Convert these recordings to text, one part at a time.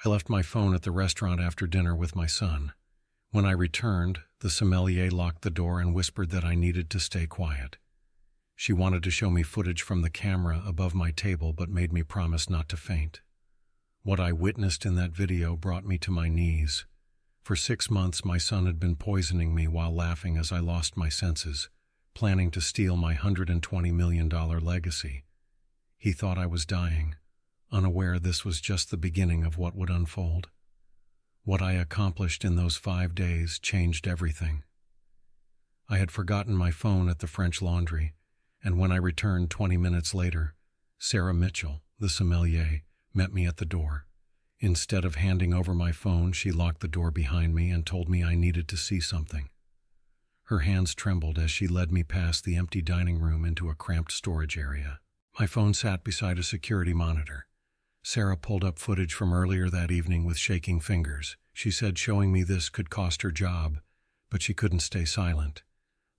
I left my phone at the restaurant after dinner with my son. When I returned, the sommelier locked the door and whispered that I needed to stay quiet. She wanted to show me footage from the camera above my table but made me promise not to faint. What I witnessed in that video brought me to my knees. For 6 months, my son had been poisoning me while laughing as I lost my senses, planning to steal my $120 million legacy. He thought I was dying, unaware this was just the beginning of what would unfold. What I accomplished in those 5 days changed everything. I had forgotten my phone at the French Laundry, and when I returned 20 minutes later, Sarah Mitchell, the sommelier, met me at the door. Instead of handing over my phone, she locked the door behind me and told me I needed to see something. Her hands trembled as she led me past the empty dining room into a cramped storage area. My phone sat beside a security monitor. Sarah pulled up footage from earlier that evening with shaking fingers. She said showing me this could cost her job, but she couldn't stay silent.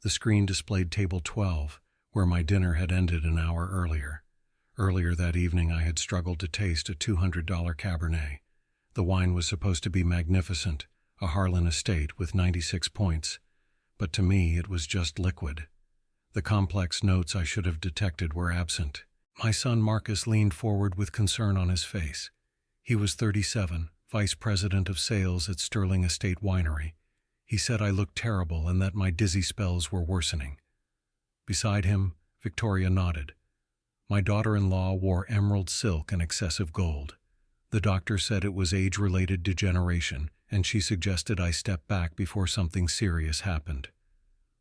The screen displayed table 12, where my dinner had ended an hour earlier. Earlier that evening, I had struggled to taste a $200 Cabernet. The wine was supposed to be magnificent, a Harlan estate with 96 points, but to me it was just liquid. The complex notes I should have detected were absent. My son Marcus leaned forward with concern on his face. He was 37, vice president of sales at Sterling Estate Winery. He said I looked terrible and that my dizzy spells were worsening. Beside him, Victoria nodded. My daughter-in-law wore emerald silk and excessive gold. The doctor said it was age-related degeneration, and she suggested I step back before something serious happened.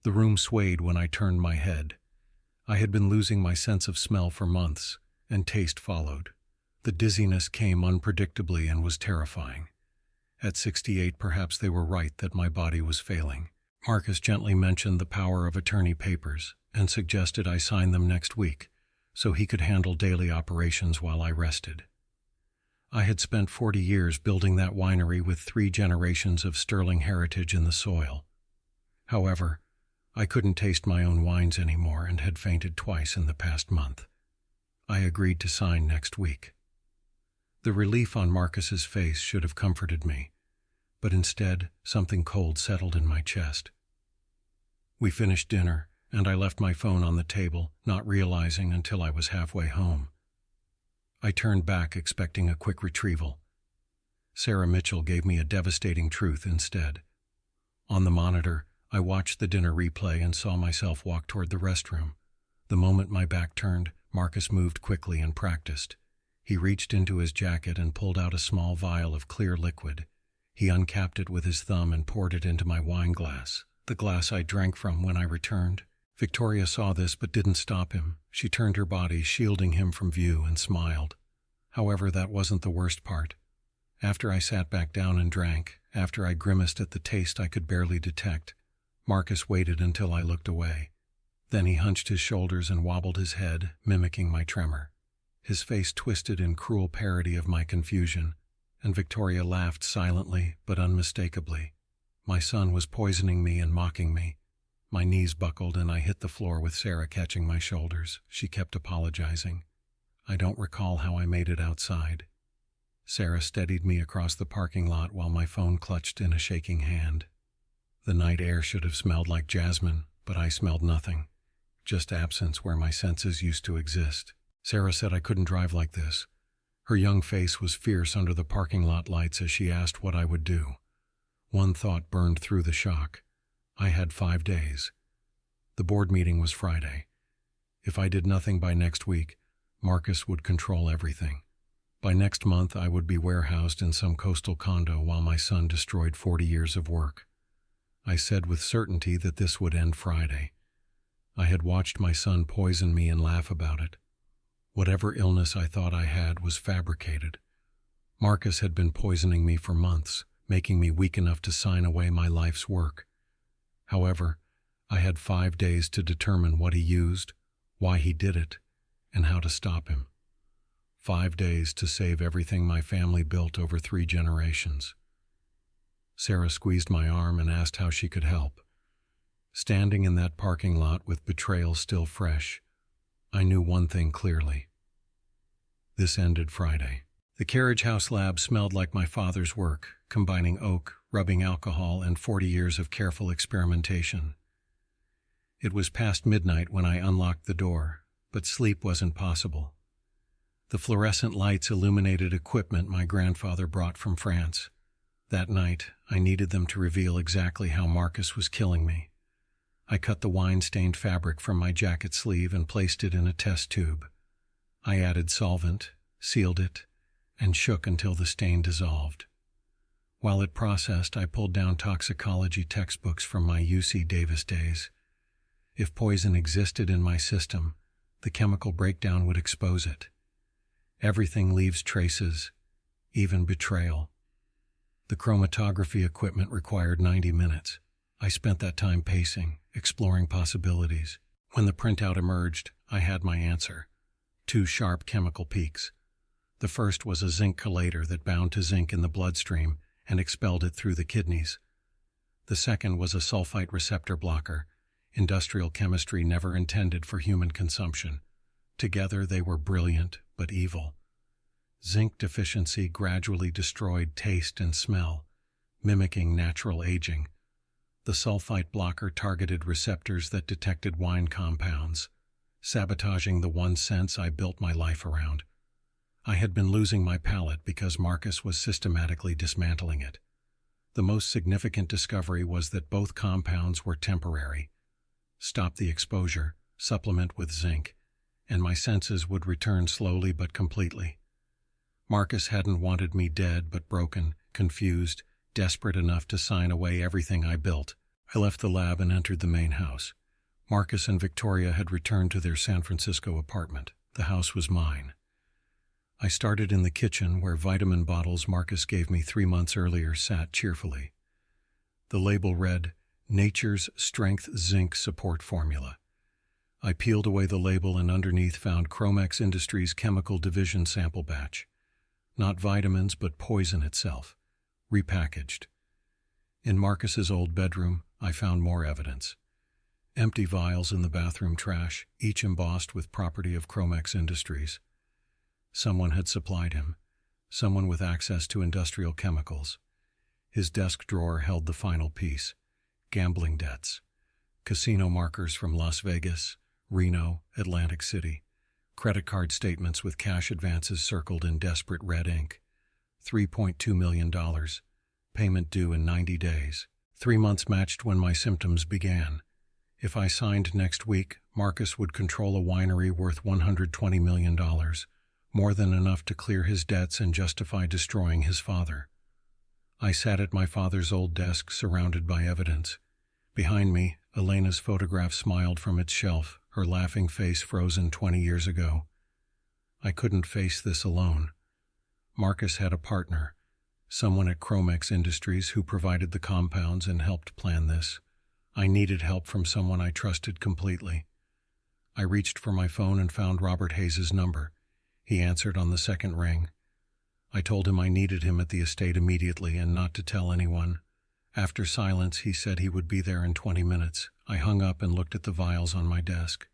The room swayed when I turned my head. I had been losing my sense of smell for months, and taste followed. The dizziness came unpredictably and was terrifying. At 68, perhaps they were right that my body was failing. Marcus gently mentioned the power of attorney papers and suggested I sign them next week, so he could handle daily operations while I rested. I had spent 40 years building that winery with 3 generations of sterling heritage in the soil. However, I couldn't taste my own wines anymore and had fainted twice in the past month. I agreed to sign next week. The relief on Marcus's face should have comforted me, but instead something cold settled in my chest. We finished dinner, and I left my phone on the table, not realizing until I was halfway home. I turned back expecting a quick retrieval. Sarah Mitchell gave me a devastating truth instead. On the monitor, I watched the dinner replay and saw myself walk toward the restroom. The moment my back turned, Marcus moved quickly and practiced. He reached into his jacket and pulled out a small vial of clear liquid. He uncapped it with his thumb and poured it into my wine glass, the glass I drank from when I returned. Victoria saw this but didn't stop him. She turned her body, shielding him from view, and smiled. However, that wasn't the worst part. After I sat back down and drank, after I grimaced at the taste I could barely detect, Marcus waited until I looked away. Then he hunched his shoulders and wobbled his head, mimicking my tremor. His face twisted in cruel parody of my confusion, and Victoria laughed silently but unmistakably. My son was poisoning me and mocking me. My knees buckled and I hit the floor with Sarah catching my shoulders. She kept apologizing. I don't recall how I made it outside. Sarah steadied me across the parking lot while my phone clutched in a shaking hand. The night air should have smelled like jasmine, but I smelled nothing. Just absence where my senses used to exist. Sarah said I couldn't drive like this. Her young face was fierce under the parking lot lights as she asked what I would do. One thought burned through the shock. I had 5 days. The board meeting was Friday. If I did nothing by next week, Marcus would control everything. By next month, I would be warehoused in some coastal condo while my son destroyed 40 years of work. I said with certainty that this would end Friday. I had watched my son poison me and laugh about it. Whatever illness I thought I had was fabricated. Marcus had been poisoning me for months, making me weak enough to sign away my life's work. However, I had 5 days to determine what he used, why he did it, and how to stop him. 5 days to save everything my family built over 3 generations. Sarah squeezed my arm and asked how she could help. Standing in that parking lot with betrayal still fresh, I knew one thing clearly. This ended Friday. The carriage house lab smelled like my father's work, combining oak, rubbing alcohol, and 40 years of careful experimentation. It was past midnight when I unlocked the door, but sleep wasn't possible. The fluorescent lights illuminated equipment my grandfather brought from France. That night, I needed them to reveal exactly how Marcus was killing me. I cut the wine-stained fabric from my jacket sleeve and placed it in a test tube. I added solvent, sealed it, and shook until the stain dissolved. While it processed, I pulled down toxicology textbooks from my UC Davis days. If poison existed in my system, the chemical breakdown would expose it. Everything leaves traces, even betrayal. The chromatography equipment required 90 minutes. I spent that time pacing, exploring possibilities. When the printout emerged, I had my answer. 2 sharp chemical peaks. The first was a zinc chelator that bound to zinc in the bloodstream and expelled it through the kidneys. The second was a sulfite receptor blocker, industrial chemistry never intended for human consumption. Together they were brilliant but evil. Zinc deficiency gradually destroyed taste and smell, mimicking natural aging. The sulfite blocker targeted receptors that detected wine compounds, sabotaging the one sense I built my life around. I had been losing my palate because Marcus was systematically dismantling it. The most significant discovery was that both compounds were temporary. Stop the exposure, supplement with zinc, and my senses would return slowly but completely. Marcus hadn't wanted me dead but broken, confused, desperate enough to sign away everything I built. I left the lab and entered the main house. Marcus and Victoria had returned to their San Francisco apartment. The house was mine. I started in the kitchen where vitamin bottles Marcus gave me 3 months earlier sat cheerfully. The label read, Nature's Strength Zinc Support Formula. I peeled away the label and underneath found Chromex Industries Chemical Division sample batch. Not vitamins, but poison itself, repackaged. In Marcus's old bedroom, I found more evidence. Empty vials in the bathroom trash, each embossed with property of Chromex Industries. Someone had supplied him, someone with access to industrial chemicals. His desk drawer held the final piece, gambling debts, casino markers from Las Vegas, Reno, Atlantic City, credit card statements with cash advances circled in desperate red ink, $3.2 million, payment due in 90 days. 3 months matched when my symptoms began. If I signed next week, Marcus would control a winery worth $120 million, more than enough to clear his debts and justify destroying his father. I sat at my father's old desk surrounded by evidence. Behind me, Elena's photograph smiled from its shelf, her laughing face frozen 20 years ago. I couldn't face this alone. Marcus had a partner, someone at Chromex Industries who provided the compounds and helped plan this. I needed help from someone I trusted completely. I reached for my phone and found Robert Hayes's number. He answered on the second ring. I told him I needed him at the estate immediately and not to tell anyone. After silence, he said he would be there in 20 minutes. I hung up and looked at the vials on my desk.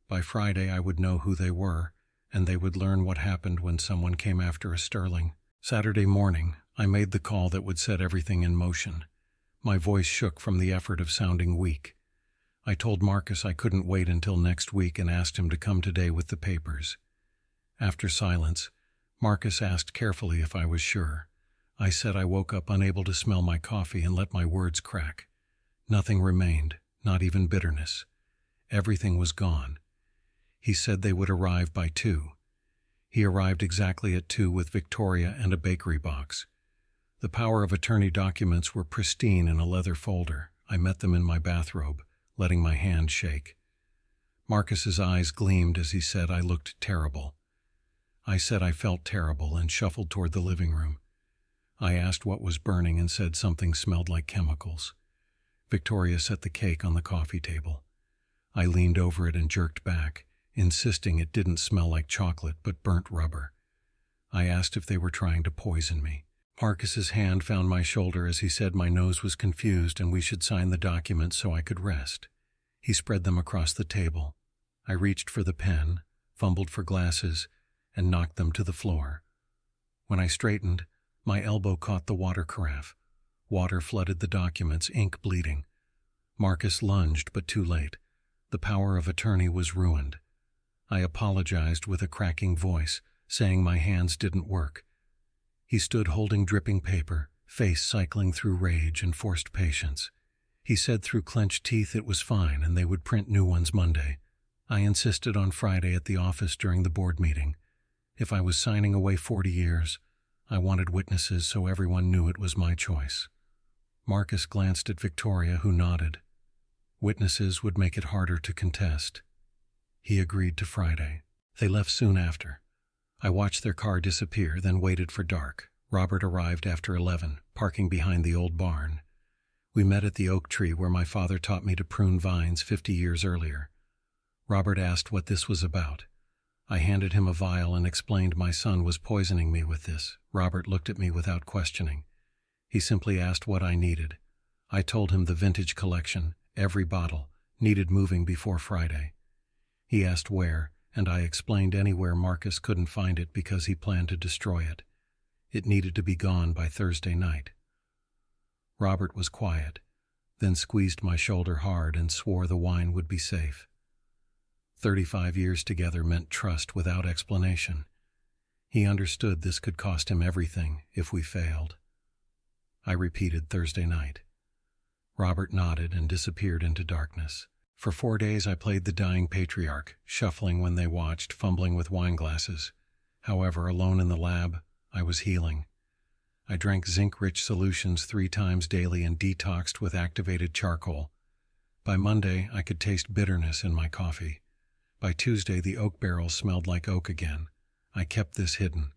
By Friday, I would know who they were, and they would learn what happened when someone came after a Sterling. Saturday morning, I made the call that would set everything in motion. My voice shook from the effort of sounding weak. I told Marcus I couldn't wait until next week and asked him to come today with the papers. After silence, Marcus asked carefully if I was sure. I said I woke up unable to smell my coffee and let my words crack. Nothing remained, not even bitterness. Everything was gone. He said they would arrive by 2. He arrived exactly at 2 with Victoria and a bakery box. The power of attorney documents were pristine in a leather folder. I met them in my bathrobe, letting my hand shake. Marcus's eyes gleamed as he said I looked terrible. I said I felt terrible and shuffled toward the living room. I asked what was burning and said something smelled like chemicals. Victoria set the cake on the coffee table. I leaned over it and jerked back, insisting it didn't smell like chocolate but burnt rubber. I asked if they were trying to poison me. Marcus's hand found my shoulder as he said my nose was confused and we should sign the documents so I could rest. He spread them across the table. I reached for the pen, fumbled for glasses, and knocked them to the floor. When I straightened, my elbow caught the water carafe. Water flooded the documents, ink bleeding. Marcus lunged, but too late. The power of attorney was ruined. I apologized with a cracking voice, saying my hands didn't work. He stood holding dripping paper, face cycling through rage and forced patience. He said through clenched teeth it was fine and they would print new ones Monday. I insisted on Friday at the office during the board meeting. If I was signing away 40 years, I wanted witnesses so everyone knew it was my choice. Marcus glanced at Victoria, who nodded. Witnesses would make it harder to contest. He agreed to Friday. They left soon after. I watched their car disappear, then waited for dark. Robert arrived after 11, parking behind the old barn. We met at the oak tree where my father taught me to prune vines 50 years earlier. Robert asked what this was about. I handed him a vial and explained my son was poisoning me with this. Robert looked at me without questioning. He simply asked what I needed. I told him the vintage collection, every bottle, needed moving before Friday. He asked where, and I explained anywhere Marcus couldn't find it because he planned to destroy it. It needed to be gone by Thursday night. Robert was quiet, then squeezed my shoulder hard and swore the wine would be safe. 35 years together meant trust without explanation. He understood this could cost him everything if we failed. I repeated Thursday night. Robert nodded and disappeared into darkness. For 4 days I played the dying patriarch, shuffling when they watched, fumbling with wine glasses. However, alone in the lab, I was healing. I drank zinc-rich solutions 3 times daily and detoxed with activated charcoal. By Monday, I could taste bitterness in my coffee. By Tuesday, the oak barrels smelled like oak again. I kept this hidden.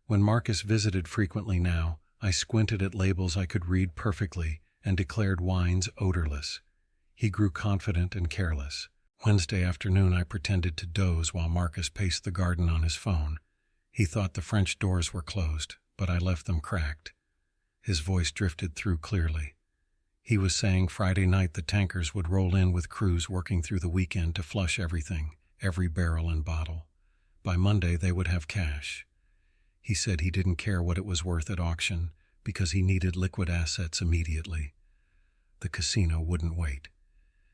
When Marcus visited frequently now, I squinted at labels I could read perfectly and declared wines odorless. He grew confident and careless. Wednesday afternoon, I pretended to doze while Marcus paced the garden on his phone. He thought the French doors were closed, but I left them cracked. His voice drifted through clearly. He was saying Friday night the tankers would roll in with crews working through the weekend to flush everything, every barrel and bottle. By Monday, they would have cash. He said he didn't care what it was worth at auction because he needed liquid assets immediately. The casino wouldn't wait.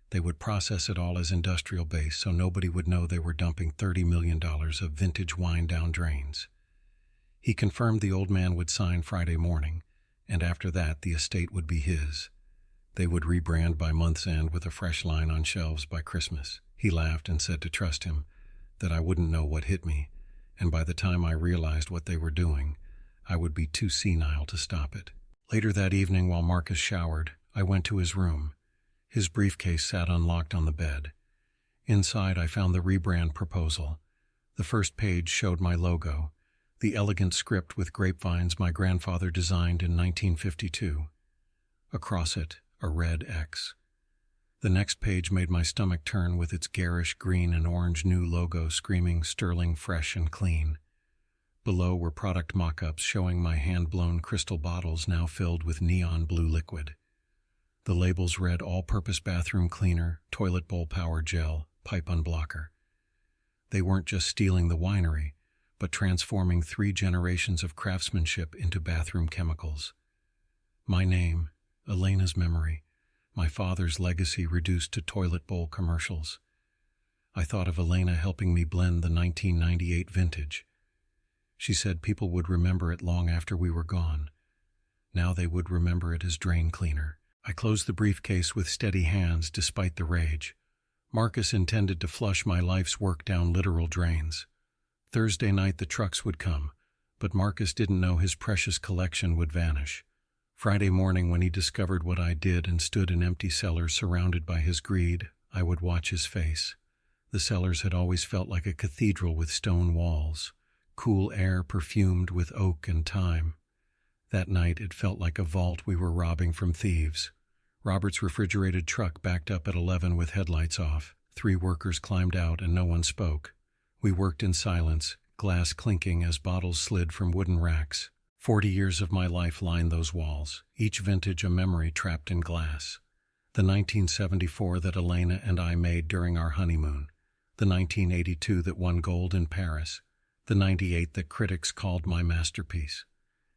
They would process it all as industrial base so nobody would know they were dumping $30 million of vintage wine down drains. He confirmed the old man would sign Friday morning, and after that the estate would be his. They would rebrand by month's end with a fresh line on shelves by Christmas. He laughed and said to trust him, that I wouldn't know what hit me, and by the time I realized what they were doing, I would be too senile to stop it. Later that evening, while Marcus showered, I went to his room. His briefcase sat unlocked on the bed. Inside, I found the rebrand proposal. The first page showed my logo, the elegant script with grapevines my grandfather designed in 1952. Across it, a red X. The next page made my stomach turn with its garish green and orange new logo screaming sterling fresh and clean. Below were product mock-ups showing my hand-blown crystal bottles now filled with neon blue liquid. The labels read all-purpose bathroom cleaner, toilet bowl power gel, pipe unblocker. They weren't just stealing the winery, but transforming 3 generations of craftsmanship into bathroom chemicals. My name, Elena's memory, my father's legacy reduced to toilet bowl commercials. I thought of Elena helping me blend the 1998 vintage. She said people would remember it long after we were gone. Now they would remember it as drain cleaner. I closed the briefcase with steady hands despite the rage. Marcus intended to flush my life's work down literal drains. Thursday night the trucks would come, but Marcus didn't know his precious collection would vanish. Friday morning, when he discovered what I did and stood in empty cellars surrounded by his greed, I would watch his face. The cellars had always felt like a cathedral with stone walls, cool air perfumed with oak and thyme. That night it felt like a vault we were robbing from thieves. Robert's refrigerated truck backed up at 11 with headlights off. 3 workers climbed out and no one spoke. We worked in silence, glass clinking as bottles slid from wooden racks. 40 years of my life lined those walls, each vintage a memory trapped in glass. The 1974 that Elena and I made during our honeymoon. The 1982 that won gold in Paris. the 98 that critics called my masterpiece,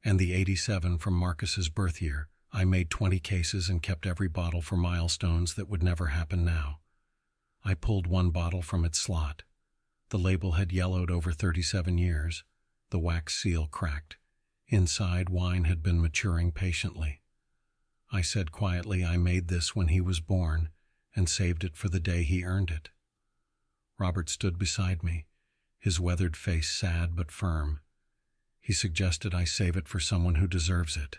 and the 87 from Marcus's birth year. I made 20 cases and kept every bottle for milestones that would never happen now. I pulled one bottle from its slot. The label had yellowed over 37 years. The wax seal cracked. Inside, wine had been maturing patiently. I said quietly, I made this when he was born and saved it for the day he earned it. Robert stood beside me, his weathered face sad but firm. He suggested I save it for someone who deserves it.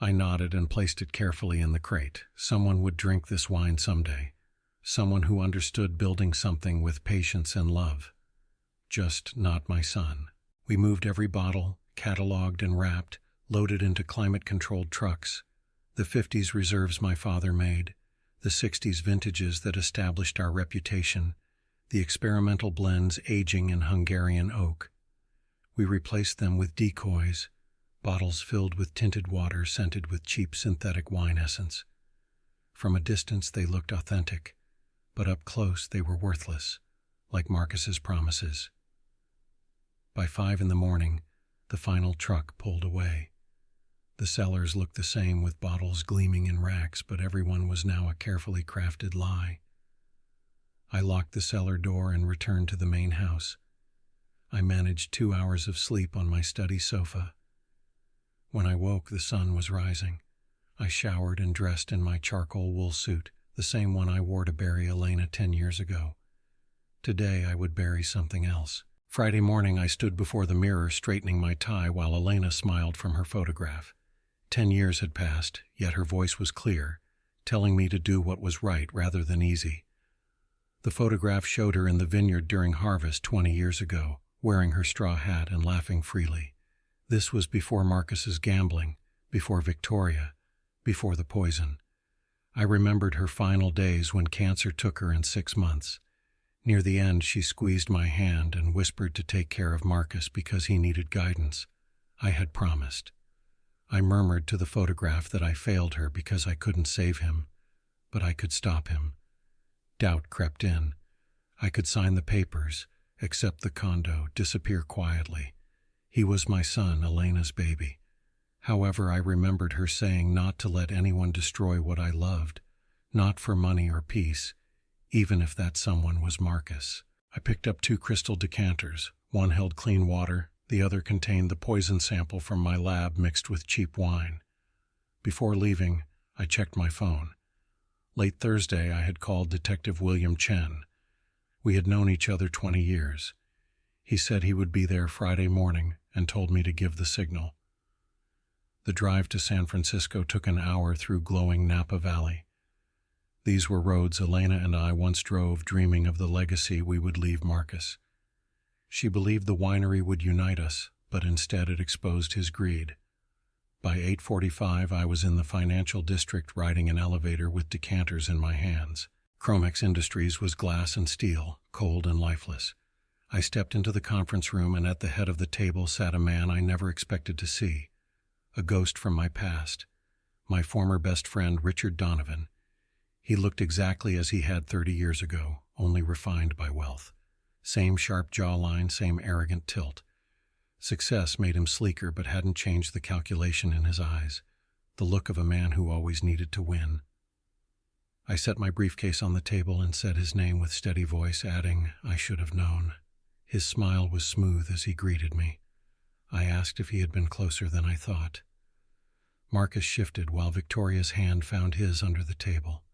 I nodded and placed it carefully in the crate. Someone would drink this wine someday. Someone who understood building something with patience and love. Just not my son. We moved every bottle, cataloged and wrapped, loaded into climate-controlled trucks. The 50s reserves my father made, the 60s vintages that established our reputation, the experimental blends aging in Hungarian oak. We replaced them with decoys, bottles filled with tinted water scented with cheap synthetic wine essence. From a distance they looked authentic, but up close they were worthless, like Marcus's promises. By 5 a.m, the final truck pulled away. The cellars looked the same with bottles gleaming in racks, but everyone was now a carefully crafted lie. I locked the cellar door and returned to the main house. I managed 2 hours of sleep on my study sofa. When I woke, the sun was rising. I showered and dressed in my charcoal wool suit, the same one I wore to bury Elena 10 years ago. Today I would bury something else. Friday morning I stood before the mirror straightening my tie while Elena smiled from her photograph. 10 years had passed, yet her voice was clear, telling me to do what was right rather than easy. The photograph showed her in the vineyard during harvest 20 years ago, wearing her straw hat and laughing freely. This was before Marcus's gambling, before Victoria, before the poison. I remembered her final days when cancer took her in 6 months. Near the end, she squeezed my hand and whispered to take care of Marcus because he needed guidance. I had promised. I murmured to the photograph that I failed her because I couldn't save him, but I could stop him. Doubt crept in. I could sign the papers, accept the condo, disappear quietly. He was my son, Elena's baby. However, I remembered her saying not to let anyone destroy what I loved, not for money or peace, even if that someone was Marcus. I picked up 2 crystal decanters. One held clean water, the other contained the poison sample from my lab mixed with cheap wine. Before leaving, I checked my phone. Late Thursday, I had called Detective William Chen. We had known each other 20 years. He said he would be there Friday morning and told me to give the signal. The drive to San Francisco took an hour through glowing Napa Valley. These were roads Elena and I once drove, dreaming of the legacy we would leave Marcus. She believed the winery would unite us, but instead it exposed his greed. By 8:45, I was in the financial district riding an elevator with decanters in my hands. Chromex Industries was glass and steel, cold and lifeless. I stepped into the conference room, and at the head of the table sat a man I never expected to see. A ghost from my past. My former best friend, Richard Donovan. He looked exactly as he had 30 years ago, only refined by wealth. Same sharp jawline, same arrogant tilt. Success made him sleeker but hadn't changed the calculation in his eyes, the look of a man who always needed to win. I set my briefcase on the table and said his name with steady voice, adding, "I should have known." His smile was smooth as he greeted me. I asked if he had been closer than I thought. Marcus shifted while Victoria's hand found his under the table.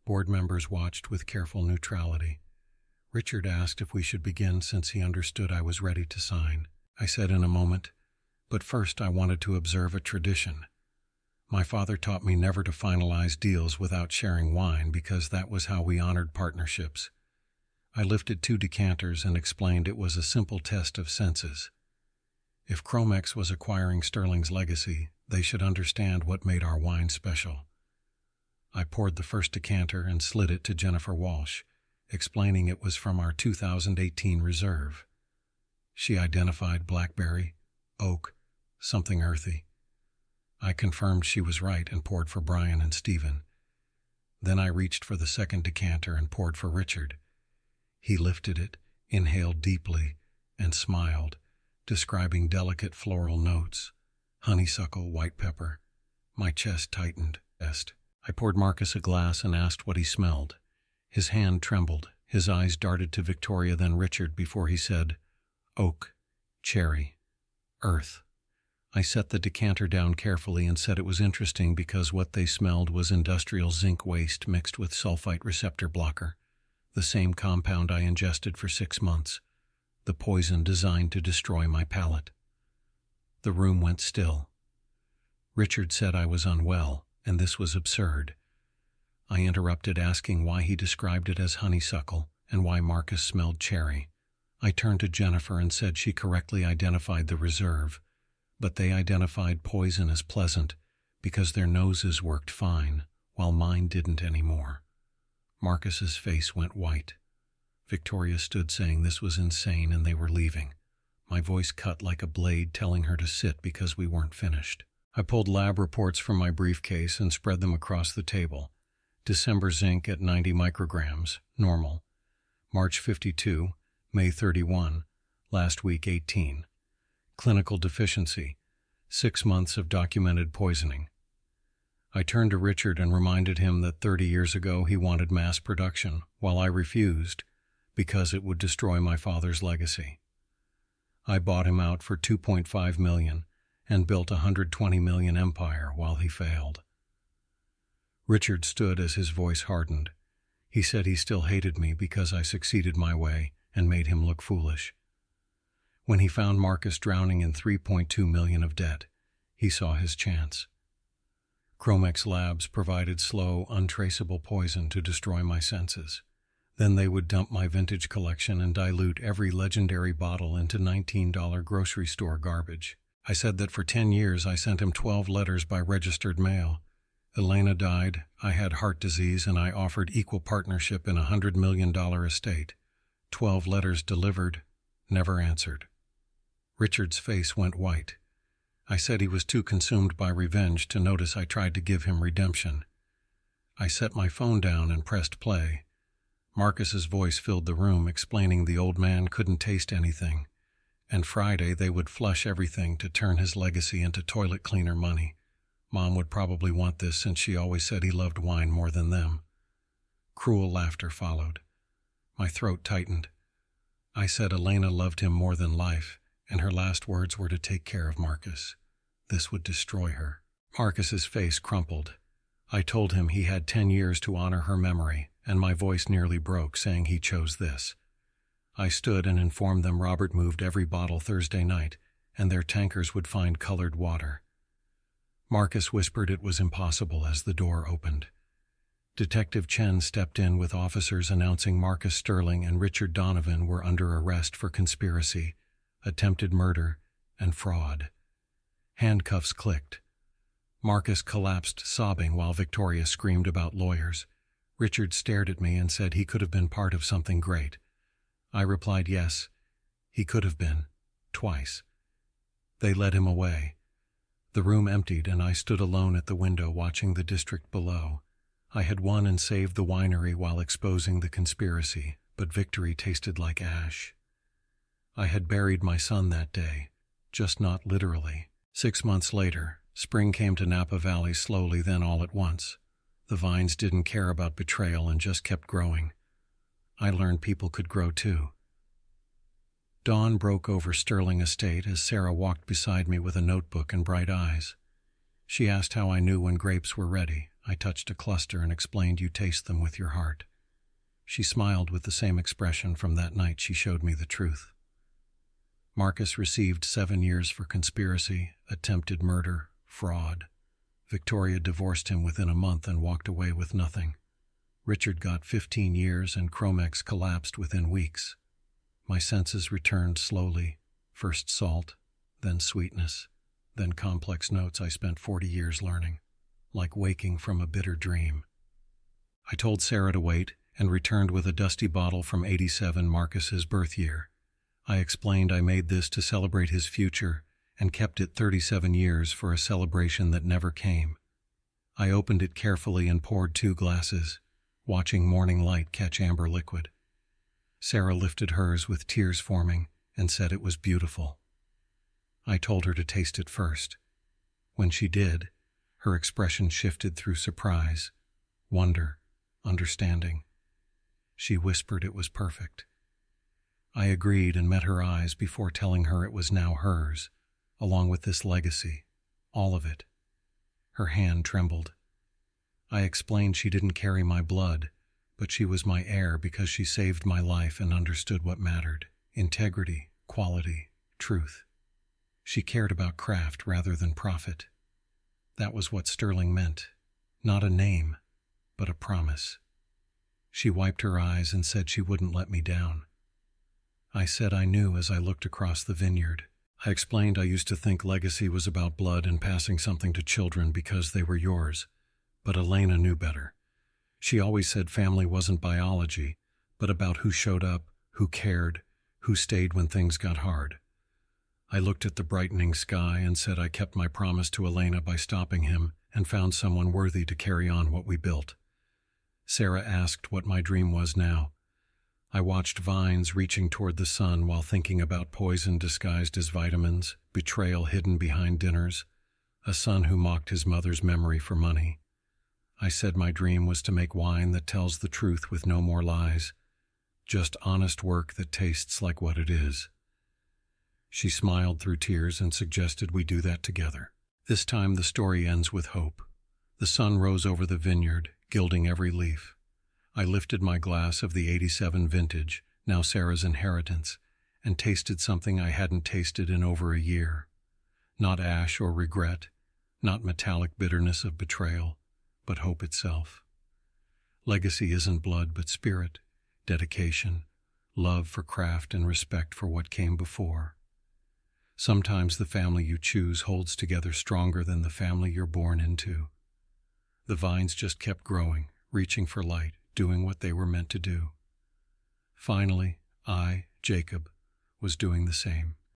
Board members watched with careful neutrality. Richard asked if we should begin since he understood I was ready to sign. I said in a moment, but first I wanted to observe a tradition. My father taught me never to finalize deals without sharing wine because that was how we honored partnerships. I lifted 2 decanters and explained it was a simple test of senses. If Chromex was acquiring Sterling's legacy, they should understand what made our wine special. I poured the first decanter and slid it to Jennifer Walsh, explaining it was from our 2018 reserve. She identified blackberry, oak, something earthy. I confirmed she was right and poured for Brian and Stephen. Then I reached for the second decanter and poured for Richard. He lifted it, inhaled deeply, and smiled, describing delicate floral notes. Honeysuckle, white pepper. My chest tightened. I poured Marcus a glass and asked what he smelled. His hand trembled. His eyes darted to Victoria, then Richard, before he said, oak, cherry, earth. I set the decanter down carefully and said it was interesting because what they smelled was industrial zinc waste mixed with sulfite receptor blocker, the same compound I ingested for 6 months, the poison designed to destroy my palate. The room went still. Richard said I was unwell, and this was absurd. I interrupted, asking why he described it as honeysuckle and why Marcus smelled cherry. I turned to Jennifer and said she correctly identified the reserve, but they identified poison as pleasant because their noses worked fine, while mine didn't anymore. Marcus's face went white. Victoria stood saying this was insane and they were leaving. My voice cut like a blade, telling her to sit because we weren't finished. I pulled lab reports from my briefcase and spread them across the table. December zinc at 90 micrograms, normal. March 52, May 31, last week 18. Clinical deficiency, 6 months of documented poisoning. I turned to Richard and reminded him that 30 years ago he wanted mass production, while I refused, because it would destroy my father's legacy. I bought him out for $2.5 million and built a $120 million empire while he failed. Richard stood as his voice hardened. He said he still hated me because I succeeded my way and made him look foolish. When he found Marcus drowning in $3.2 million of debt, he saw his chance. Chromex Labs provided slow, untraceable poison to destroy my senses. Then they would dump my vintage collection and dilute every legendary bottle into $19 grocery store garbage. I said that for 10 years I sent him 12 letters by registered mail. Elena died, I had heart disease, and I offered equal partnership in a $100 million estate. 12 letters delivered, never answered. Richard's face went white. I said he was too consumed by revenge to notice I tried to give him redemption. I set my phone down and pressed play. Marcus's voice filled the room, explaining the old man couldn't taste anything, and Friday they would flush everything to turn his legacy into toilet cleaner money. Mom would probably want this since she always said he loved wine more than them. Cruel laughter followed. My throat tightened. I said Elena loved him more than life, and her last words were to take care of Marcus. This would destroy her. Marcus's face crumpled. I told him he had 10 years to honor her memory, and my voice nearly broke, saying he chose this. I stood and informed them Robert moved every bottle Thursday night, and their tankers would find colored water. Marcus whispered it was impossible as the door opened. Detective Chen stepped in with officers announcing Marcus Sterling and Richard Donovan were under arrest for conspiracy, attempted murder, and fraud. Handcuffs clicked. Marcus collapsed sobbing while Victoria screamed about lawyers. Richard stared at me and said he could have been part of something great. I replied yes, he could have been, twice. They led him away. The room emptied and I stood alone at the window watching the district below. I had won and saved the winery while exposing the conspiracy, but victory tasted like ash. I had buried my son that day, just not literally. 6 months later, spring came to Napa Valley slowly, then all at once. The vines didn't care about betrayal and just kept growing. I learned people could grow too. Dawn broke over Sterling Estate as Sarah walked beside me with a notebook and bright eyes. She asked how I knew when grapes were ready. I touched a cluster and explained you taste them with your heart. She smiled with the same expression from that night she showed me the truth. Marcus received 7 years for conspiracy, attempted murder, fraud. Victoria divorced him within a month and walked away with nothing. Richard got 15 years and Chromex collapsed within weeks. My senses returned slowly, first salt, then sweetness, then complex notes I spent 40 years learning, like waking from a bitter dream. I told Sarah to wait and returned with a dusty bottle from '87, Marcus's birth year. I explained I made this to celebrate his future and kept it 37 years for a celebration that never came. I opened it carefully and poured 2 glasses, watching morning light catch amber liquid. Sarah lifted hers with tears forming and said it was beautiful. I told her to taste it first. When she did, her expression shifted through surprise, wonder, understanding. She whispered it was perfect. I agreed and met her eyes before telling her it was now hers, along with this legacy, all of it. Her hand trembled. I explained she didn't carry my blood, but she was my heir because she saved my life and understood what mattered: integrity, quality, truth. She cared about craft rather than profit. That was what Sterling meant. Not a name, but a promise. She wiped her eyes and said she wouldn't let me down. I said I knew as I looked across the vineyard. I explained I used to think legacy was about blood and passing something to children because they were yours. But Elena knew better. She always said family wasn't biology, but about who showed up, who cared, who stayed when things got hard. I looked at the brightening sky and said I kept my promise to Elena by stopping him and found someone worthy to carry on what we built. Sarah asked what my dream was now. I watched vines reaching toward the sun while thinking about poison disguised as vitamins, betrayal hidden behind dinners, a son who mocked his mother's memory for money. I said my dream was to make wine that tells the truth with no more lies, just honest work that tastes like what it is. She smiled through tears and suggested we do that together. This time the story ends with hope. The sun rose over the vineyard, gilding every leaf. I lifted my glass of the '87 vintage, now Sarah's inheritance, and tasted something I hadn't tasted in over a year. Not ash or regret, not metallic bitterness of betrayal, but hope itself. Legacy isn't blood but spirit, dedication, love for craft and respect for what came before. Sometimes the family you choose holds together stronger than the family you're born into. The vines just kept growing, reaching for light, doing what they were meant to do. Finally, I, Jacob, was doing the same.